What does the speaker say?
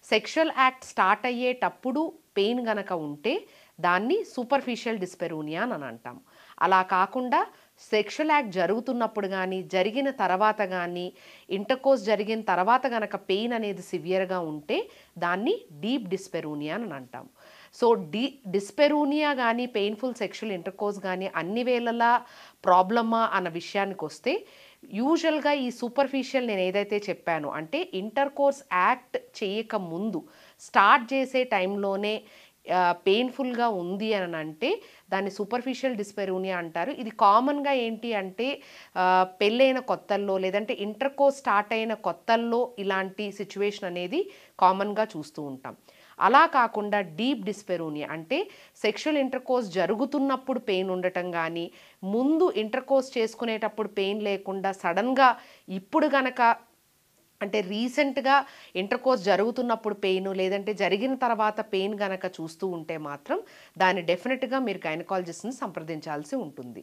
Sexual act start అయ్యేటప్పుడు pain గనక ఉంటే దాన్ని సూపర్ఫిషియల్ డిస్పెరూనియా అని అంటాం. అలా కాకుండా సెక్షువల్ యాక్ట్ జరుగుతున్నప్పుడు గానీ, జరిగిన తర్వాత గానీ, ఇంటర్‌కోర్స్ జరిగిన తర్వాత గనక పెయిన్ అనేది సివియర్‌గా ఉంటే దాన్ని డీప్ డిస్పెరూనియా అని అంటాం. సో, డిస్పెరూనియా గానీ, పెయిన్‌ఫుల్ సెక్షువల్ ఇంటర్‌కోర్స్ గానీ అన్ని వేళలా ప్రాబ్లమా అన్న విషయానికొస్తే యూజువల్‌గా ఈ సూపర్ఫిషియల్ నేనేదైతే చెప్పానో అంటే ఇంటర్‌కోర్స్ యాక్ట్ చేయక ముందు స్టార్ట్ చేసే టైంలోనే పెయిన్‌ఫుల్‌గా ఉంది అనంటే దాన్ని సూపర్ఫిషియల్ డిస్పెరూనియా అంటారు. ఇది కామన్‌గా ఏంటి అంటే పెళ్ళైన కొత్తల్లో లేదంటే ఇంటర్‌కోర్స్ స్టార్ట్ అయిన కొత్తల్లో ఇలాంటి సిట్యుయేషన్ అనేది కామన్‌గా చూస్తూ ఉంటాం. అలా కాకుండా డీప్ డిస్పెరూనియా అంటే సెక్షువల్ ఇంటర్‌కోర్స్ జరుగుతున్నప్పుడు పెయిన్ ఉండటం గానీ, ముందు ఇంటర్‌కోర్స్ చేసుకునేటప్పుడు పెయిన్ లేకుండా సడెన్‌గా ఇప్పుడు గనక అంటే రీసెంట్‌గా ఇంటర్‌కోర్స్ జరుగుతున్నప్పుడు పెయిను, లేదంటే జరిగిన తర్వాత పెయిన్ గనక చూస్తూ ఉంటే మాత్రం దాన్ని డెఫినిట్‌గా మీరు గైనకాలజిస్ట్‌ని సంప్రదించాల్సి ఉంటుంది.